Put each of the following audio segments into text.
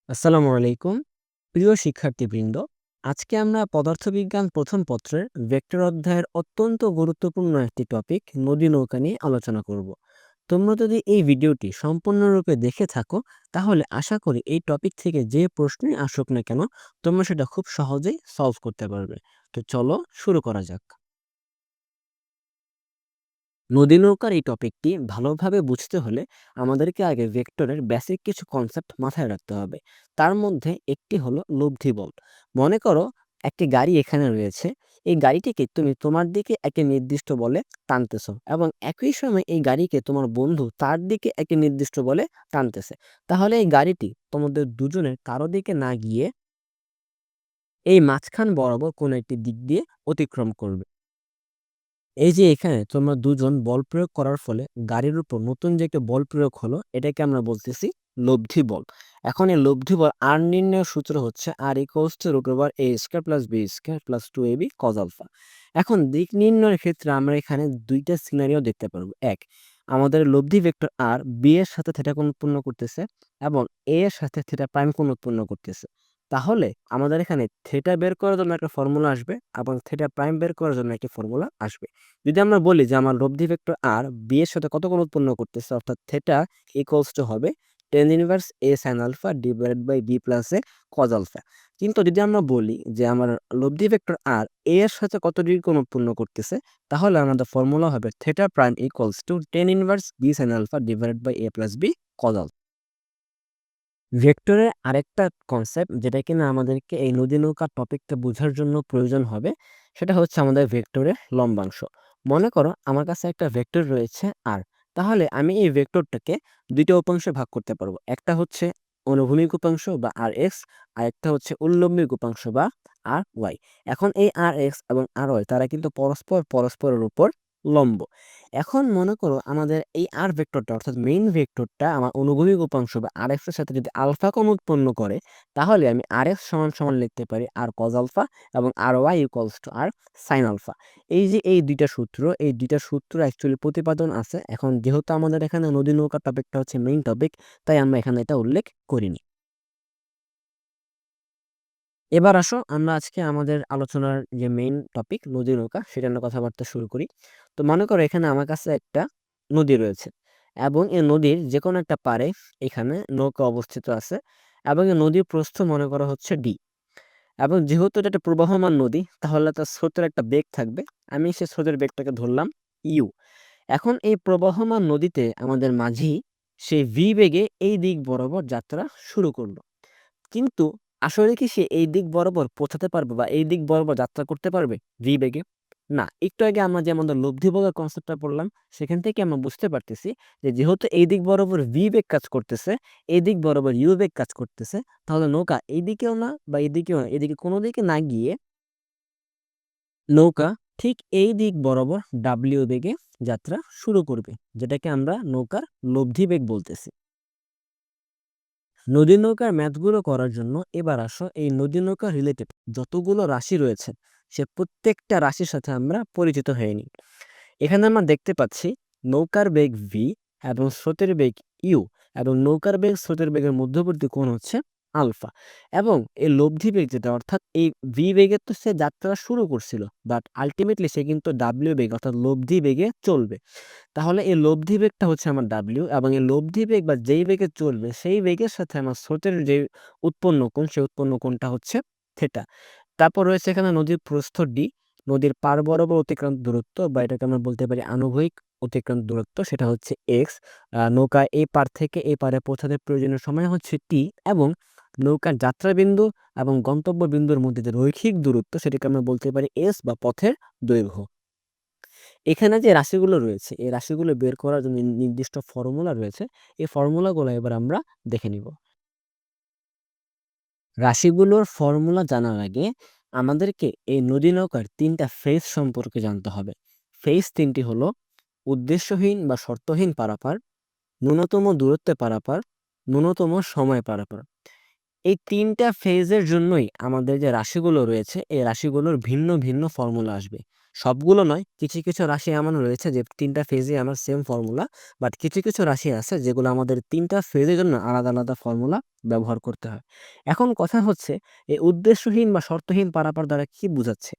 আসসালামু আলাইকুম। প্রিয় শিক্ষার্থীবৃন্দ, আজকে আমরা পদার্থবিজ্ঞান প্রথম পত্রের ভেক্টর অধ্যায়ের অত্যন্ত গুরুত্বপূর্ণ একটি টপিক নদী নৌকা নিয়ে আলোচনা করব। তোমরা যদি এই ভিডিওটি সম্পূর্ণরূপে দেখে থাকো, তাহলে আশা করি এই টপিক থেকে যে প্রশ্নই আসুক না কেন, তোমরা সেটা খুব সহজেই সলভ করতে পারবে। তো চলো শুরু করা যাক। নদী নৌকার এই টপিকটি ভালোভাবে বুঝতে হলে আমাদেরকে আগে ভেক্টরের বেসিক কিছু কনসেপ্ট মাথায় রাখতে হবে। তার মধ্যে একটি হলো লব্ধি বল। মনে করো একটি গাড়ি এখানে রয়েছে। এই গাড়িটিকে তুমি তোমার দিকে একটি নির্দিষ্ট বলে টানতেছো এবং একই সময় এই গাড়িকে তোমার বন্ধু তার দিকে একটি নির্দিষ্ট বলে টানতেছে। তাহলে এই গাড়িটি তোমাদের দুজনের কারো দিকে না গিয়ে এই মাঝখান বরাবর কোনো একটি দিক দিয়ে অতিক্রম করবে। এই যে এখানে তোমরা দুজন বল প্রয়োগ করার ফলে গাড়ির উপর নতুন যে একটা বল প্রয়োগ হলো, এটাকে আমরা বলতেছি লব্ধি বল। এখন এই লব্ধি বল আর নির্ণয়ের সূত্র হচ্ছে R equals to root over a square plus b square plus 2ab cos alpha. এখন দিক নির্ণয়ের ক্ষেত্রে আমরা এখানে দুইটা সিনারিও দেখতে পারবো। এক, আমাদের লব্ধি ভেক্টর আর বি এর সাথে থিটা কোণ উৎপন্ন করতেছে এবং এ এর সাথে থিটা প্রাইম কোণ উৎপন্ন করতেছে। তাহলে আমাদের এখানে থিটা বের করার জন্য একটা ফর্মুলা আসবে এবং থিটা প্রাইম বের করার জন্য একটা ফর্মুলা আসবে। যদি আমরা বলি যে আমার লব্ধি ভেক্টর আর বি এর সাথে কত কোণ উৎপন্ন করতেছে, অর্থাৎ থিটা ইকুয়ালস টু হবে tan ইনভার্স a sin আলফা divided by b plus a cos আলফা। কিন্তু যদি আমরা বলি যে আমার লব্ধি ভেক্টর আর a এর সাথে কত ডিগ্রি কোণ উৎপন্ন করতেছে, তাহলে আমাদের ফর্মুলা হবে theta prime equals to tan inverse b sin আলফা divided by a plus b cos আলফা। ভেক্টরের আরেকটা কনসেপ্ট যেটা কিনা আমাদেরকে এই নদী নৌকার টপিকটা বোঝার জন্য প্রয়োজন হবে, সেটা হচ্ছে আমাদের ভেক্টরের লম্বাংশ। মনে করো আমার কাছে একটা ভেক্টর রয়েছে আর, তাহলে আমি এই ভেক্টরটাকে দুইটা উপাংশে ভাগ করতে পারবো। একটা হচ্ছে অনুভূমিক উপাংশ বা আর এক্স, আর একটা হচ্ছে উল্লম্বিক উপাংশ বা আর ওয়াই। এখন এই আর এক্স এবং আর ওয়াই তারা কিন্তু পরস্পরের উপর লম্ব। এখন মনে করো আমাদের এই আর ভেক্টরটা অর্থাৎ মেইন ভেক্টরটা আমার অনুভূমিক উপাংশ বা আর এক্স এর সাথে যদি আলফা কোণ উৎপন্ন করে, তাহলে আমি আর এক্স সমান সমান লিখতে পারি আর কজ আলফা এবং R y equals to R sine alpha. এই যে এই দুইটা সূত্র অ্যাকচুয়ালি প্রতিপাদন আছে। এখন যেহেতু আমাদের এখানে নদী নৌকা টপিকটা হচ্ছে মেইন টপিক, তাই আমরা এখানে এটা উল্লেখ করিনি। এবার আসো আমরা আজকে আমাদের আলোচনার যে মেইন টপিক নদী নৌকা সেটা নিয়ে কথাবার্তা শুরু করি। তো মনে করো এখানে আমার কাছে একটা নদী রয়েছে এবং এই নদীর যে কোনো একটা পাড়ে এখানে নৌকা অবস্থিত আছে এবং এই নদীর প্রস্থ মনে করা হচ্ছে ডি। এবং যেহেতু এটা একটা প্রবাহমান নদী, তাহলে তার স্রোতের একটা বেগ থাকবে। আমি সেই স্রোতের বেগটাকে ধরলাম ইউ। এখন এই প্রবাহমান নদীতে আমাদের মাঝি সেই ভি বেগে এই দিক বরাবর যাত্রা শুরু করলো। কিন্তু আসলে কি সে এই দিক বরাবর পৌঁছাতে পারবে বা এই দিক বরাবর যাত্রা করতে পারবে ভি বেগে? না। একটু আগে আমরা যে আমাদের লব্ধি বলের কনসেপ্টটা পড়লাম, সেখান থেকে আমরা বুঝতে পারতেছি যে যেহেতু এই দিক বরাবর ভি বেগ কাজ করতেছে, এই দিক বরাবর ইউ বেগ কাজ করতেছে, তাহলে নৌকা এইদিকেও না বা এদিকেও না, এদিকে কোনো দিকে না গিয়ে নৌকা ঠিক এই দিক বরাবর ডাব্লিউ বেগে যাত্রা শুরু করবে, যেটাকে আমরা নৌকার লব্ধি বেগ বলতেছি। নদী নৌকার ম্যাথগুলো করার জন্য এবার আসো এই নদী নৌকা রিলেটেড যতগুলো রাশি রয়েছে সে প্রত্যেকটা রাশির সাথে আমরা পরিচিত হয়ে নিই। এখানে আমরা দেখতে পাচ্ছি নৌকার বেগ ভি এবং স্রোতের বেগ ইউ এবং নৌকার বেগ স্রোতের বেগের মধ্যবর্তী কোণ হচ্ছে আলফা। এবং এই লব্ধি বেগ যেটা অর্থাৎ এই ভি বেগে তো সে যাত্রা শুরু করছিল, বাট আলটিমেটলি সে কিন্তু ডাব্লিউ বেগ অর্থাৎ লব্ধি বেগে চলবে। তাহলে এই লব্ধি বেগটা হচ্ছে আমার ডাব্লিউ এবং এই লব্ধি বেগ বা যেই বেগে চলবে সেই বেগের সাথে আমার স্রোতের যে উৎপন্ন কোণ সেই উৎপন্ন কোণটা হচ্ছে থেটা। তারপর রয়েছে এখানে নদীর প্রস্থ ডি, নদীর পার বরাবর অতিক্রান্ত দূরত্ব বা এটাকে আমরা বলতে পারি আনুভূমিক অতিক্রান্ত দূরত্ব, সেটা হচ্ছে এক্স। নৌকা এই পার থেকে এই পারে পৌঁছাতে প্রয়োজনীয় সময় হচ্ছে টি এবং নৌকার যাত্রা বিন্দু এবং গন্তব্য বিন্দুর মধ্যে যে রৈখিক দূরত্ব সেটাকে আমরা বলতে পারি এস বা পথের দৈর্ঘ্য। এখানে যে রাশিগুলো রয়েছে এই রাশিগুলো বের করার জন্য নির্দিষ্ট ফর্মুলা রয়েছে। এই ফর্মুলাগুলো এবার আমরা দেখে নিব। রাশিগুলোর ফর্মুলা জানার আগে আমাদেরকে এই নদী নৌকার তিনটা ফেজ সম্পর্কে জানতে হবে। ফেজ তিনটি হলো উদ্দেশ্যহীন বা শর্তহীন পারাপার, ন্যূনতম দূরত্বে পারাপার, ন্যূনতম সময় পারাপার। এই তিনটা ফেজের জন্যই আমাদের যে রাশিগুলো রয়েছে এই রাশিগুলোর ভিন্ন ভিন্ন ফর্মুলা আসবে। সবগুলো নয়, কিছু, কিছু রাশি এমন রয়েছে যে ৩ টা ফেজে আমার সেম ফর্মুলা, বাট কিছু, কিছু রাশি আছে যেগুলো আমাদের ৩ টা ফেজের জন্য আলাদা, আলাদা ফর্মুলা ব্যবহার করতে হয়। এখন কথা হচ্ছে এই উদ্দেশ্যহীন বা শর্তহীন পারাপার দ্বারা কি বুঝাচ্ছে?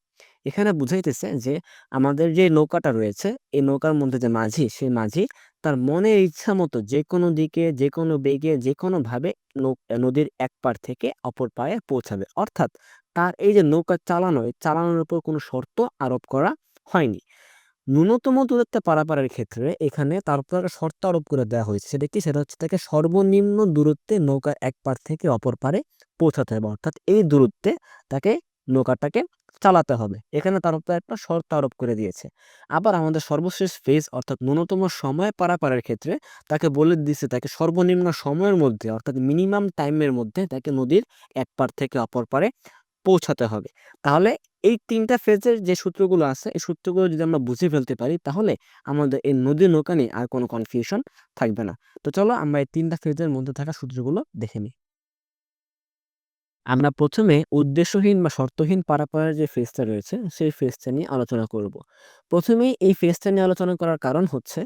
এখানে বুঝাইতেছে যে আমাদের যে নৌকাটা রয়েছে, এই নৌকার মধ্যে যে মাঝি, সেই মাঝি তার মনের ইচ্ছা মতো যেকোনো দিকে, যেকোনো বেগে, যেকোনোভাবে নদীর এক পাড় থেকে অপর পাড়ে পৌঁছাবে। অর্থাৎ তার এই যে নৌকা চালানো, এই চালানোর উপর কোনো শর্ত আরোপ করা হয়নি। ন্যূনতম দূরত্বে পারাপারের ক্ষেত্রে এখানে তার উপর একটা শর্ত আরোপ করে দেওয়া হয়েছে। সেটা কি? সেটা হচ্ছে তাকে সর্বনিম্ন দূরত্বে নৌকা এক পাড় থেকে অপর পাড়ে পৌঁছাতে হবে। অর্থাৎ এই দূরত্বে তাকে নৌকাটাকে চালাতে হবে। এখানে তার উপর একটা শর্ত আরোপ করে দিয়েছে। আবার আমাদের সর্বশেষ ফেজ অর্থাৎ ন্যূনতম সময় পারাপারের ক্ষেত্রে তাকে বলে দিছে তাকে সর্বনিম্ন সময়ের মধ্যে অর্থাৎ মিনিমাম টাইমের মধ্যে তাকে নদীর এক পাড় থেকে অপর পাড়ে পৌঁছাতে হবে। তাহলে এই ৩ টা ফেজের যে সূত্রগুলো আছে, এই সূত্রগুলো যদি আমরা বুঝে ফেলতে পারি, তাহলে আমাদের এই নদী নৌকা নিয়ে আর কোনো কনফিউশন থাকবে না। তো চলো আমরা এই ৩ টা ফেজের মধ্যে থাকা সূত্রগুলো দেখে নিই। আমরা ১ম এ উদ্দেশ্যহীন বা শর্তহীন পারাপারের যে ফেজটা রয়েছে, সেই ফেজটা নিয়ে আলোচনা করব। ১ম এই এই ফেজটা নিয়ে আলোচনা করার কারণ হচ্ছে,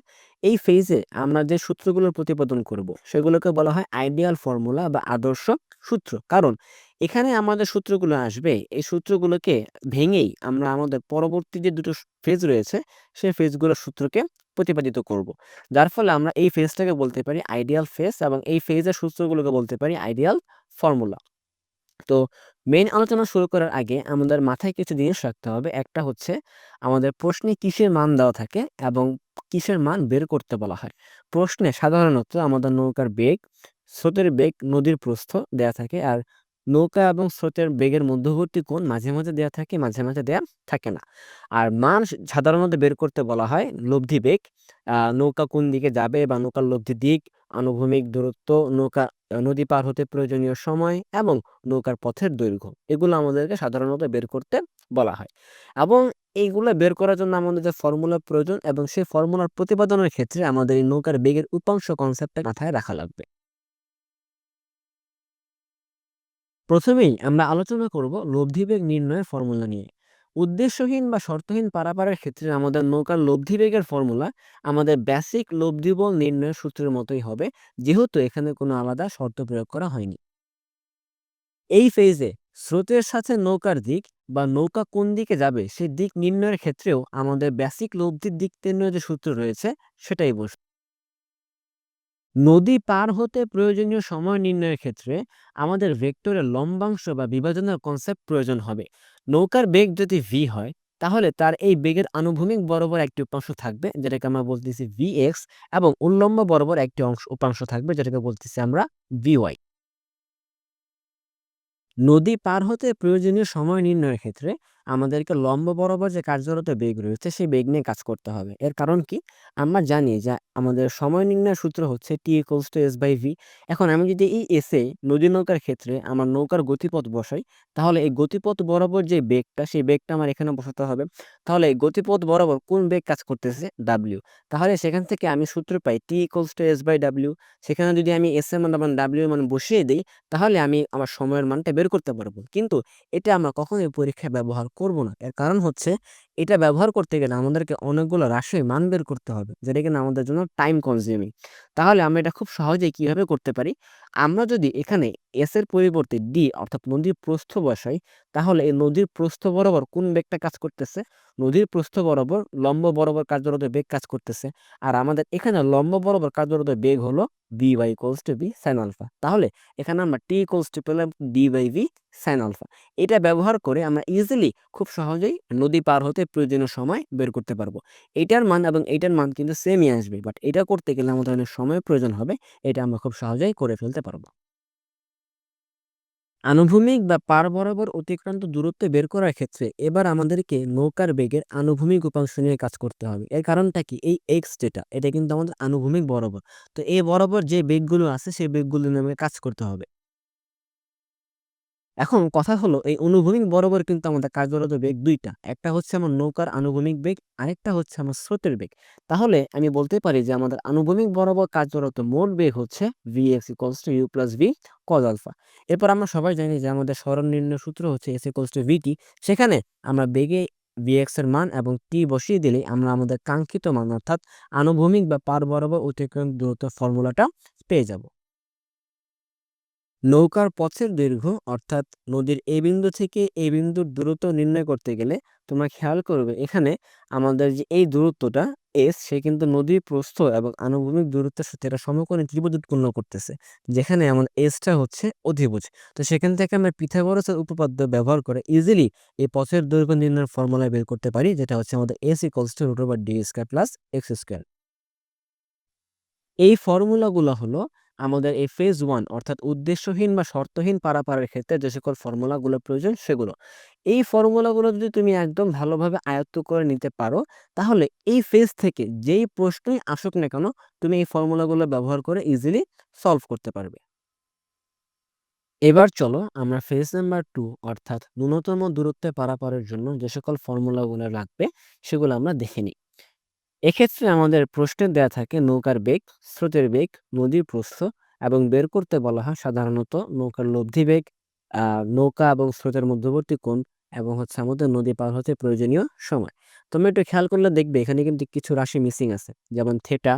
এই ফেজে আমরা যে সূত্রগুলোর প্রতিপাদন করব, সেগুলোকে বলা হয় আইডিয়াল ফর্মুলা বা আদর্শ সূত্র। কারণ এখানে আমাদের সূত্রগুলো আসবে, এই সূত্রগুলোকে ভেঙেই আমরা আমাদের পরবর্তী যে দুটো ফেজ রয়েছে, সেই ফেজগুলোর সূত্রকে প্রতিপাদিত করব। যার ফলে আমরা এই ফেজটাকে বলতে পারি আইডিয়াল ফেজ এবং এই ফেজের সূত্রগুলোকে বলতে পারি আইডিয়াল ফর্মুলা। তো মেইন আলোচনা শুরু করার আগে আমাদের মাথায় কিছু জিনিস রাখতে হবে। একটা হচ্ছে আমাদের প্রশ্নে কিসের মান দেওয়া থাকে এবং কিসের মান বের করতে বলা হয়। প্রশ্নে সাধারণত আমাদের নৌকার বেগ, স্রোতের বেগ, নদীর প্রস্থ দেয়া থাকে। আর নৌকা এবং স্রোতের বেগের মধ্যবর্তী কোণ মাঝে, মাঝে দেয়া থাকে, মাঝে, মাঝে দেয়া থাকে না। আর মান সাধারণত বের করতে বলা হয় লব্ধি বেগ। নৌকা কোন দিকে যাবে বা নৌকার লব্ধি দিক, আনুভূমিক দূরত্ব, নৌকা নদী পার হতে প্রয়োজনীয় সময় এবং নৌকার পথের দৈর্ঘ্য, এগুলো আমাদেরকে সাধারণত বের করতে বলা হয়। এবং এইগুলো বের করার জন্য আমাদের যে ফর্মুলা প্রয়োজন এবং সেই ফর্মুলার প্রতিপাদনের ক্ষেত্রে আমাদের এই নৌকার বেগের উপাংশ কনসেপ্টটা মাথায় রাখা লাগবে। প্রথমেই আমরা আলোচনা করব লব্ধিবেগ নির্ণয়ের ফর্মুলা নিয়ে। উদ্দেশ্যহীন বা শর্তহীন পারাপারের ক্ষেত্রে আমাদের নৌকার লব্ধিবেগের ফর্মুলা আমাদের বেসিক লব্ধি বল নির্ণয়ের সূত্রের মতোই হবে, যেহেতু এখানে কোনো আলাদা শর্ত প্রয়োগ করা হয়নি। এই ফেজে স্রোতের সাথে নৌকার দিক বা নৌকা কোন দিকে যাবে সেই দিক নির্ণয়ের ক্ষেত্রেও আমাদের বেসিক লব্ধির দিক নির্ণয়ের যে সূত্র রয়েছে, সেটাই বসবে। নদী পার হতে প্রয়োজনীয় সময় নির্ণয়ের ক্ষেত্রে আমাদের ভেক্টরের লম্বাংশ বা বিভাজনের কনসেপ্ট প্রয়োজন হবে। নৌকার বেগ যদি ভি হয়, তাহলে তার এই বেগের আনুভূমিক বরাবর একটি উপাংশ থাকবে যেটাকে আমরা বলতেছি ভি এক্স, এবং উল্লম্ব বরাবর একটি উপাংশ থাকবে যেটাকে বলতেছি আমরা ভি ওয়াই। নদী পার হতে প্রয়োজনীয় সময় নির্ণয়ের ক্ষেত্রে আমাদেরকে লম্ব বরাবর যে কার্যরত বেগ রয়েছে সেই বেগ নিয়ে কাজ করতে হবে। এর কারণ কি? আমরা জানি যে আমাদের সময় নির্ণয়ের সূত্র হচ্ছে t equals to s by v. এখন আমি যদি এই এসে নদী নৌকার ক্ষেত্রে আমার নৌকার গতিপথ বসাই, তাহলে এই গতিপথ বরাবর যে বেগটা, সেই বেগটা আমার এখানে বসাতে হবে। তাহলে এই গতিপথ বরাবর কোন বেগ কাজ করতেছে? ডাব্লিউ। তাহলে সেখান থেকে আমি সূত্র পাই t equals to s by ডাব্লিউ। সেখানে যদি আমি এস এর মান এবং ডাব্লিউ এর মান বসিয়ে দিই, তাহলে আমি আমার সময়ের মানটা বের করতে পারবো। কিন্তু এটা আমরা কখনোই পরীক্ষায় ব্যবহার করব না। এর কারণ হচ্ছে এটা ব্যবহার করতে গেলে আমাদেরকে অনেকগুলো রাশির মান বের করতে হবে, যেটা কিনা আমাদের জন্য টাইম কনজিউমিং। তাহলে আমরা এটা খুব সহজেই কিভাবে করতে পারি? আমরা যদি এখানে এস এর পরিবর্তে ডি অর্থাৎ নদীর প্রস্থ বসাই, তাহলে এই নদীর প্রস্থ বরাবর কোন বেগটা কাজ করতেছে? নদীর প্রস্থ বরাবর লম্ব বরাবর কার্যরত বেগ কাজ করতেছে। আর আমাদের এখানে লম্ব বরাবর কার্যরত বেগ হলো b y equals to b sine alpha. তাহলে এখানে আমরা টি ইকুয়ালস টু পেলাম d by v sine alpha. এটা ব্যবহার করে আমরা ইজিলি খুব সহজেই নদী পার হতে প্রয়োজনীয় সময় বের করতে পারবো। এইটার মান এবং এইটার মান কিন্তু সেমই আসবে, বাট এটা করতে গেলে আমাদের অনেক সময় প্রয়োজন হবে। এটা আমরা খুব সহজেই করে ফেলতে পারবো। আনুভূমিক বা পার বরাবর অতিক্রান্ত দূরত্ব বের করার ক্ষেত্রে এবার আমাদেরকে নৌকার বেগের আনুভূমিক উপাংশ নিয়ে কাজ করতে হবে। এর কারণটা কি? এই এক্স যেটা, এটা কিন্তু আমাদের আনুভূমিক বরাবর। তো এই বরাবর যে বেগগুলো আছে সেই বেগগুলো নিয়ে আমাকে কাজ করতে হবে। এখন কথা হলো এই অনুভূমিক বরাবর কিন্তু আমাদের কার্যরত বেগ ২ টা। একটা হচ্ছে আমার নৌকার আনুভূমিক বেগ, আরেকটা হচ্ছে আমার স্রোতের বেগ। তাহলে আমি বলতে পারি যে আমাদের আনুভূমিক বরাবর কার্যরত মোট বেগ হচ্ছে Vx = u + v cos α। এরপর আমরা সবাই জানি যে আমাদের সরণ নির্ণয়ের সূত্র হচ্ছে s = vt। সেখানে আমরা বেগে Vx এর মান এবং t বসিয়ে দিলেই আমরা আমাদের কাঙ্ক্ষিত মান অর্থাৎ আনুভূমিক বা পার বরাবর অতিক্রান্ত দূরত্বের ফর্মুলাটা পেয়ে যাব। নৌকার পথের দৈর্ঘ্য অর্থাৎ নদীর এ বিন্দু থেকে এই বিন্দুর দূরত্ব নির্ণয় করতে গেলে তোমরা খেয়াল করবে এখানে আমাদের যে এই দূরত্বটা এস, সে কিন্তু নদীর প্রস্থ এবং আনুভূমিক দূরত্বের সাথে এটা সমকোণী ত্রিভুজ উৎপন্ন করতেছে, যেখানে আমাদের এসটা হচ্ছে অধিভুজ। তো সেখান থেকে আমরা পিথাগোরাসের উপপাদ্য ব্যবহার করে ইজিলি এই পথের দৈর্ঘ্য নির্ণয়ের ফর্মুলা বের করতে পারি, যেটা হচ্ছে আমাদের s equals to root over d square plus x square. এই ফর্মুলাগুলো হলো আমাদের এই ফেজ 1 অর্থাৎ উদ্দেশ্যহীন বা শর্তহীন পারাপারের ক্ষেত্রে যে সকল ফর্মুলাগুলো প্রয়োজন সেগুলো। এই ফর্মুলাগুলো যদি তুমি একদম ভালোভাবে আয়ত্ত করে নিতে পারো, তাহলে এই ফেজ থেকে যেই প্রশ্নই আসুক না কেন তুমি এই ফর্মুলাগুলো ব্যবহার করে ইজিলি সলভ করতে পারবে। এবার চলো আমরা ফেজ নাম্বার 2 অর্থাৎ ন্যূনতম দূরত্বে পারাপারের জন্য যে সকল ফর্মুলাগুলো লাগবে সেগুলো আমরা দেখে নিই। এক্ষেত্রে আমাদের প্রশ্নে দেয়া থাকে নৌকার বেগ, স্রোতের বেগ, নদীর প্রস্থ এবং বের করতে বলা হয় সাধারণত নৌকার লব্ধি বেগ, নৌকা এবং স্রোতের মধ্যবর্তী কোণ এবং হচ্ছে আমাদের নদী পার হতে প্রয়োজনীয় সময়। তোমরা একটু খেয়াল করলে দেখবে এখানে কিন্তু কিছু রাশি মিসিং আছে, যেমন থেটা,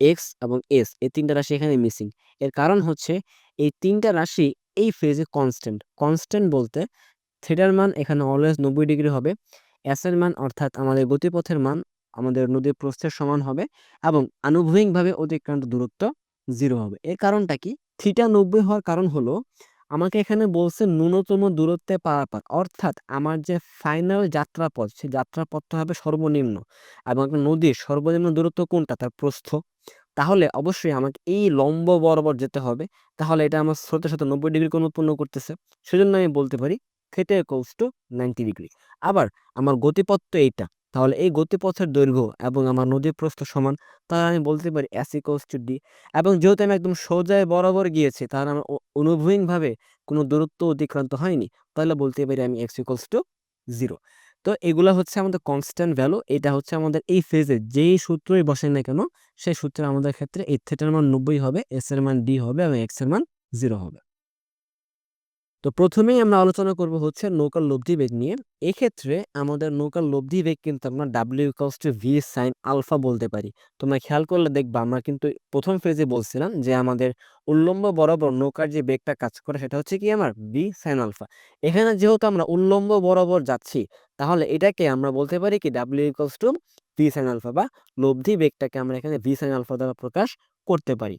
এক্স এবং এস, এই তিনটা রাশি এখানে মিসিং। এর কারণ হচ্ছে এই তিনটা রাশি এই ফেজে কনস্ট্যান্ট। কনস্ট্যান্ট বলতে থিটার মান এখানে অলওয়েজ 90 ডিগ্রি হবে, এস এর মান অর্থাৎ আমাদের গতিপথের মান আমাদের নদীর প্রস্থের সমান হবে এবং আনুভূমিকভাবে অতিক্রান্ত দূরত্ব 0 হবে। এর কারণটা কি? থিটা 90 হওয়ার কারণ হলো আমাকে এখানে বলছে ন্যূনতম দূরত্বে পারাপার, অর্থাৎ আমার যে ফাইনাল যাত্রাপথ সেই যাত্রাপথটা হবে সর্বনিম্ন এবং একটা নদীর সর্বনিম্ন দূরত্ব কোনটা? তার প্রস্থ। তাহলে অবশ্যই আমাকে এই লম্ব বরাবর যেতে হবে, তাহলে এটা আমার স্রোতের সাথে 90 ডিগ্রি কোণ উৎপন্ন করতেছে। সেজন্য আমি বলতে পারি থিটা ইকুয়ালস টু 90 ডিগ্রি। আবার আমার গতিপথ তো এইটা, তাহলে এই গতিপথের দৈর্ঘ্য এবং আমার নদীর প্রস্থ সমান, তাহলে আমি বলতে পারি এস ইকুয়ালস টু ডি। এবং যেহেতু আমি একদম সোজায় বরাবর গিয়েছি, তাহলে আমার অনুভূমিকভাবে কোনো দূরত্ব অতিক্রান্ত হয়নি, তাহলে বলতে পারি আমি এক্স ইকুয়ালস টু 0। তো এগুলা হচ্ছে আমাদের কনস্ট্যান্ট ভ্যালু। এটা হচ্ছে আমাদের এই ফেজে যেই সূত্রই বসে না কেন সেই সূত্রে আমাদের ক্ষেত্রে এই থিটার মান 90 হবে, এস এর মান ডি হবে এবং এক্স এর মান 0 হবে। তো প্রথমেই আমরা আলোচনা করব হচ্ছে নৌকার লব্ধি বেগ নিয়ে। এক্ষেত্রে আমাদের নৌকার লব্ধি বেগ কিন্তু আমরা ডাব্লিউ equals to v sine alpha বলতে পারি। তোমরা খেয়াল করলে দেখবা আমরা কিন্তু প্রথম ফেজে বলছিলাম যে আমাদের উল্লম্ব বরাবর নৌকার যে বেগটা কাজ করে সেটা হচ্ছে কি আমার ভি সাইন আলফা। এখানে যেহেতু আমরা উল্লম্ব বরাবর যাচ্ছি, তাহলে এটাকে আমরা বলতে পারি কি ডাব্লিউ equals to v sine alpha, বা লব্ধি বেগটাকে আমরা এখানে ভি সাইন আলফা দ্বারা প্রকাশ করতে পারি।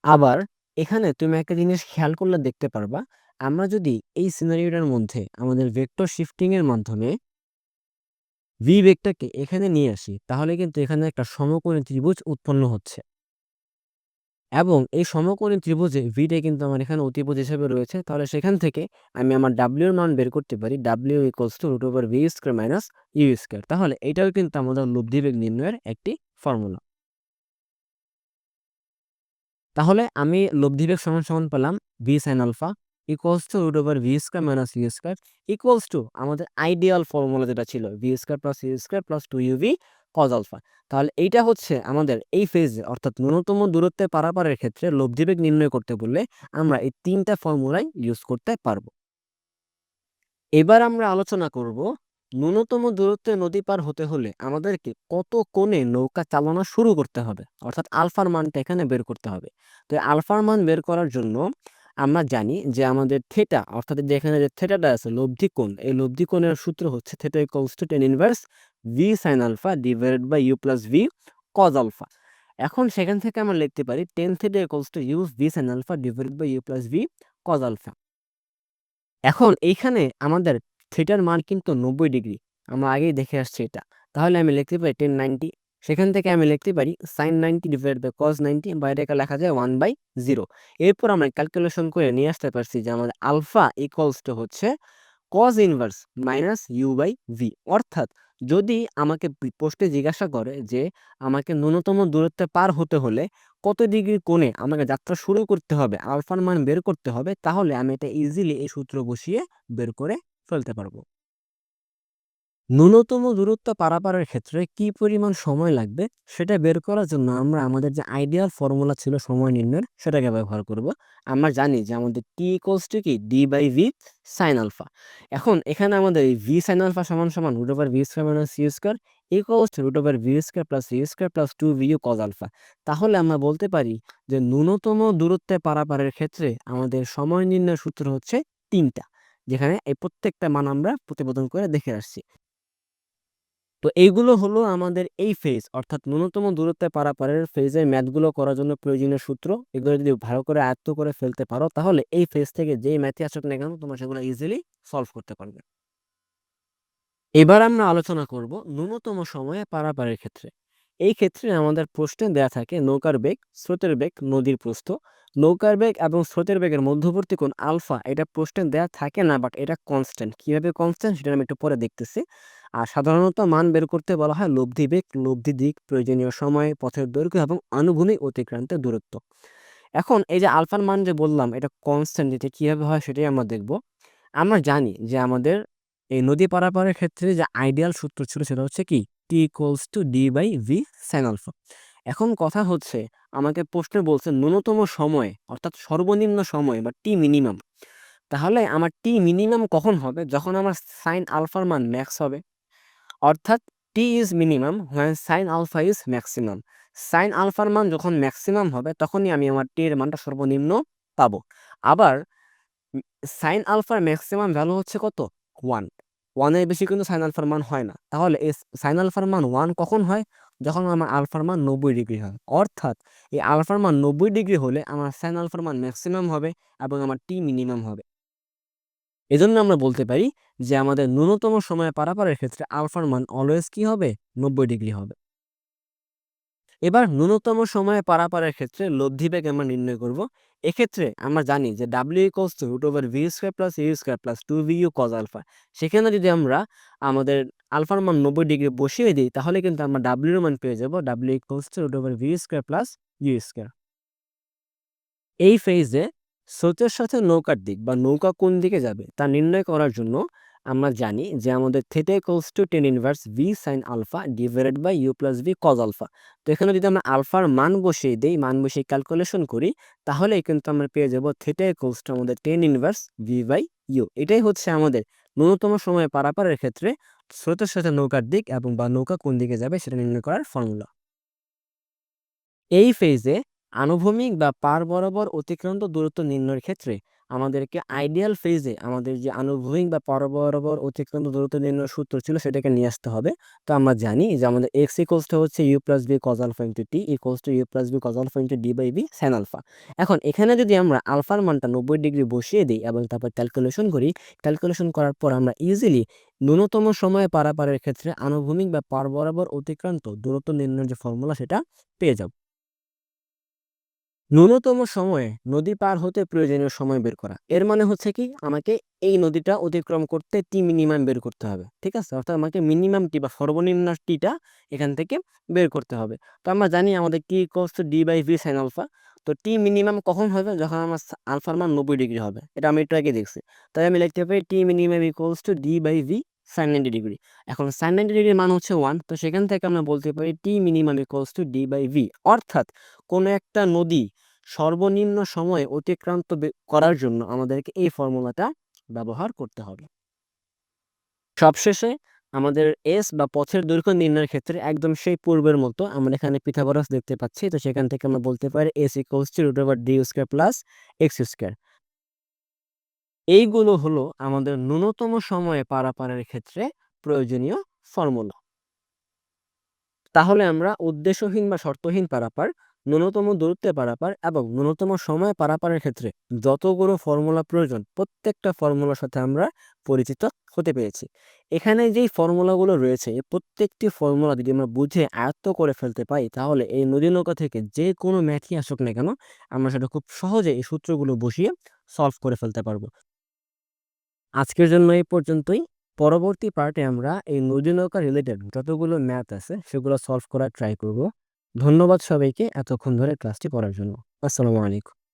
আবার এখানে তুমি একটা জিনিস খেয়াল করলে দেখতে পারবা, আমরা যদি এই সিনারিওটার মধ্যে আমাদের ভেক্টর শিফটিং এর মাধ্যমে ভি বেগটাকে এখানে নিয়ে আসি, তাহলে কিন্তু এখানে একটা সমকোণী ত্রিভুজ উৎপন্ন হচ্ছে এবং এই সমকোণী ত্রিভুজে ভিটা কিন্তু আমার এখানে অতিভুজ হিসেবে রয়েছে। তাহলে সেখান থেকে আমি আমার ডাব্লিউ এর মান বের করতে পারি, ডাব্লিউ equals to root over v square minus u square. তাহলে এটাও কিন্তু আমাদের লব্ধি বেগ নির্ণয়ের একটি ফর্মুলা। তাহলে আমি লব্ধি বেগ সমান সমান পেলাম v sine alpha equals to root over v square minus u square equals to আমাদের আইডিয়াল ফর্মুলা যেটা ছিল v square plus u square plus 2uv cos alpha. তাহলে এইটা হচ্ছে আমাদের এই ফেজে অর্থাৎ ন্যূনতম দূরত্বে পারাপারের ক্ষেত্রে লব্ধি বেগ নির্ণয় করতে বললে আমরা এই তিনটা ফর্মুলাই ইউজ করতে পারবো। এবার আমরা আলোচনা করব ন্যূনতম দূরত্বে নদী পার হতে হলে আমাদেরকে কত কোণে নৌকা চালানো শুরু করতে হবে, অর্থাৎ আলফার মানটা এখানে বের করতে হবে। তো এই আলফার মান বের করার জন্য আমরা জানি যে আমাদের থেটা অর্থাৎ যে এখানে যে থেটাটা আছে লব্ধি কোণ, এই লব্ধি কোণের সূত্র হচ্ছে theta equals to tan inverse v sine alpha divided by u plus v cos alpha. এখন সেখান থেকে আমরা লিখতে পারি tan theta equals to u v sine alpha divided by u plus v cos alpha. এখন এইখানে আমাদের থিটার মান কিন্তু 90 ডিগ্রি, আমরা আগেই দেখে আসছি এটা। তাহলে আমি লিখতে পারি 1090, সেখান থেকে আমি লিখতে পারি সাইন 90 ডিভাইড বাই কজ 90, বাইরেটা লেখা যায় 1/0। এরপর আমরা ক্যালকুলেশন করে নিয়ে আসতে পারছি যে আমাদের আলফা ইকুয়ালস টু হচ্ছে cos inverse minus u by v. অর্থাৎ যদি আমাকে প্রশ্নে জিজ্ঞাসা করে যে আমাকে ন্যূনতম দূরত্বে পার হতে হলে কত ডিগ্রি কোণে আমাকে যাত্রা শুরু করতে হবে, আলফার মান বের করতে হবে, তাহলে আমি এটা ইজিলি এই সূত্র বসিয়ে বের করে ফেলতে পারবো। ন্যূনতম দূরত্ব পারাপারের ক্ষেত্রে কি পরিমাণ সময় লাগবে সেটা বের করার জন্য আমরা আমাদের যে আইডিয়াল ফর্মুলা ছিল সময় নির্ণয়ের সেটাকে ব্যবহার করব। আমরা জানি যে আমাদের টি ইকুয়ালস টু কি d by v sine alpha. এখন এখানে আমাদের এই ভি সাইন আলফা সমান সমান root over v square minus c square equals to root over v square plus c square plus two v u cos alpha. তাহলে আমরা বলতে পারি যে ন্যূনতম দূরত্বে পারাপারের ক্ষেত্রে আমাদের সময় নির্ণয়ের সূত্র হচ্ছে 3টা, যেখানে এই প্রত্যেকটা মান আমরা প্রতিবেদন করে দেখে আসছি। তো এইগুলো হলো আমাদের এই ফেজ, অর্থাৎ ন্যূনতম দূরত্বে পারাপারের ফেজের ম্যাথগুলো করার জন্য প্রয়োজনীয় সূত্র। এগুলো যদি ভালো করে আয়ত্ত করে ফেলতে পারো তাহলে এই ফেজ থেকে যেই ম্যাথই আসুক না কেন তোমরা সেগুলো ইজিলি সলভ করতে পারবে। এবার আমরা আলোচনা করব ন্যূনতম সময়ে পারাপারের ক্ষেত্রে। এই ক্ষেত্রে আমাদের প্রশ্নে দেয়া থাকে নৌকার বেগ, স্রোতের বেগ, নদীর প্রস্থ। নৌকার বেগ এবং স্রোতের বেগের মধ্যবর্তী কোণ আলফা, এটা প্রশ্নে দেয়া থাকে না, বাট এটা কনস্ট্যান্ট। কিভাবে কনস্ট্যান্ট সেটা আমি একটু পরে দেখতেছি। আর সাধারণত মান বের করতে বলা হয় লব্ধি বেগ, লব্ধি দিক, প্রয়োজনীয় সময়, পথের দৈর্ঘ্য এবং আনুভূমিক অতিক্রান্তের দূরত্ব। এখন এই যে আলফার মান যে বললাম এটা কনস্ট্যান্ট, এটা কিভাবে হয় সেটাই আমরা দেখব। আমরা জানি যে আমাদের এই নদী পারাপারের ক্ষেত্রে যে আইডিয়াল সূত্র ছিল সেটা হচ্ছে কি t equals to d by v sine alpha. এখন কথা হচ্ছে আমাকে প্রশ্নে বলছে ন্যূনতম সময় অর্থাৎ সর্বনিম্ন সময় বা টি মিনিমাম। তাহলে আমার টি মিনিমাম কখন হবে? যখন আমার সাইন আলফার মান ম্যাক্স হবে। অর্থাৎ t is minimum when sine alpha is maximum. Sine আলফার মান যখন ম্যাক্সিমাম হবে তখনই আমি আমার টি এর মানটা সর্বনিম্ন পাবো। আবার সাইন আলফার ম্যাক্সিমাম ভ্যালু হচ্ছে কত? 1। 1 এর বেশি কিন্তু সাইন আলফার মান হয় না। তাহলে এই সাইন আলফার মান 1 কখন হয়? যখন আমার আলফার মান 90 ডিগ্রি হয়। অর্থাৎ এই আলফার মান 90 ডিগ্রি হলে আমার সাইন আলফার মান ম্যাক্সিমাম হবে এবং আমার টি মিনিমাম হবে। এজন্য আমরা বলতে পারি যে আমাদের ন্যূনতম সময় পারাপারের ক্ষেত্রে আলফার মান অলওয়েজ কি হবে? 90 ডিগ্রি হবে। এবার ন্যূনতম সময়ে পারাপারের ক্ষেত্রে লব্ধি বেগ আমরা নির্ণয় করব। এক্ষেত্রে আমরা জানি যে ডাব্লিউ equals to root over v square plus u square plus two v u cos alpha. সেখানে যদি আমরা আমাদের আলফার মান 90 ডিগ্রি বসিয়ে দিই তাহলে কিন্তু আমরা ডাব্লিউর মান পেয়ে যাব ডাব্লিউ equals to root over v square plus u square. এই ফেজে স্রোতের সাথে নৌকার দিক বা নৌকা কোন দিকে যাবে তা নির্ণয় করার জন্য আমরা জানি যে আমাদের theta equals to tan inverse v sine alpha divided by u plus v cos alpha. তো এখানে যদি আমরা আলফার মান বসিয়ে দিই, মান বসিয়ে ক্যালকুলেশন করি, তাহলে কিন্তু আমরা পেয়ে যাব থিটা ইকুয়ালস টু আমাদের tan inverse v by u. এটাই হচ্ছে আমাদের ন্যূনতম সময়ে পারাপারের ক্ষেত্রে স্রোতের সাথে নৌকার দিক এবং বা নৌকা কোন দিকে যাবে সেটা নির্ণয় করার ফর্মুলা। এই ফেজে আনুভূমিক বা পার বরাবর অতিক্রান্ত দূরত্ব নির্ণয়ের ক্ষেত্রে আমাদেরকে আইডিয়াল ফেজে আমাদের যে আনুভূমিক বা পার বরাবর অতিক্রান্ত দূরত্ব নির্ণয়ের সূত্র ছিল সেটাকে নিয়ে আসতে হবে। তো আমরা জানি যে আমাদের এক্স ইকুয়ালস টু হচ্ছে u plus b cos alpha into t equals to u plus b cos alpha into d by b sine alpha. এখন এখানে যদি আমরা আলফার মানটা 90 ডিগ্রি বসিয়ে দিই এবং তারপর ক্যালকুলেশন করি, ক্যালকুলেশন করার পর আমরা ইজিলি ন্যূনতম সময়ে পারাপারের ক্ষেত্রে আনুভূমিক বা পার বরাবর অতিক্রান্ত দূরত্ব নির্ণয়ের যে ফর্মুলা সেটা পেয়ে যাব। ন্যূনতম সময়ে নদী পার হতে প্রয়োজনীয় সময় বের করা, এর মানে হচ্ছে কি আমাকে এই নদীটা অতিক্রম করতে টি মিনিমাম বের করতে হবে। ঠিক আছে, অর্থাৎ আমাকে মিনিমাম টি বা সর্বনিম্ন টিটা এখান থেকে বের করতে হবে। তো আমরা জানি আমাদের t equals to d by v sine alpha. তো টি মিনিমাম কখন হবে? যখন আমার আলফার মান 90 ডিগ্রি হবে। এটা আমি একটু আগে দেখছি। তাই আমি লিখতে পারি t minimum equals to d by v sine 90 degree. এখন সাইন 90 ডিগ্রির মান হচ্ছে 1, তো সেখান থেকে আমরা বলতে পারি t minimum equals to d by v. অর্থাৎ কোনো একটা নদী সর্বনিম্ন সময়ে অতিক্রান্ত করার জন্য আমাদেরকে এই ফর্মুলাটা ব্যবহার করতে হবে। সবশেষে আমাদের এস বা পথের দৈর্ঘ্য নির্ণয়ের ক্ষেত্রে একদম সেই পূর্বের মতো আমরা এখানে পিথাগোরাস দেখতে পাচ্ছি। তো সেখান থেকে আমরা বলতে পারি s equals to root over d square plus x square. এইগুলো হলো আমাদের ন্যূনতম সময়ে পারাপারের ক্ষেত্রে প্রয়োজনীয় ফর্মুলা। তাহলে আমরা উদ্দেশ্যহীন বা শর্তহীন পারাপার, ন্যূনতম দূরত্বে পারাপার এবং ন্যূনতম সময়ে পারাপারের ক্ষেত্রে যতগুলো ফর্মুলা প্রয়োজন প্রত্যেকটা ফর্মুলার সাথে আমরা পরিচিত হতে পেরেছি। এখানে যেই ফর্মুলাগুলো রয়েছে এই প্রত্যেকটি ফর্মুলা যদি আমরা বুঝে আয়ত্ত করে ফেলতে পারি তাহলে এই নদী নৌকা থেকে যে কোনো ম্যাথই আসুক না কেন আমরা সেটা খুব সহজে এই সূত্রগুলো বসিয়ে সলভ করে ফেলতে পারবো। আজকের জন্য এই পর্যন্তই। পরবর্তী পার্টে আমরা এই নদী নৌকা রিলেটেড যতগুলো ম্যাথ আছে সেগুলো সলভ করার ট্রাই করব। ধন্যবাদ সবাইকে এতক্ষণ ধরে ক্লাসটি করার জন্য। আসসালামু আলাইকুম।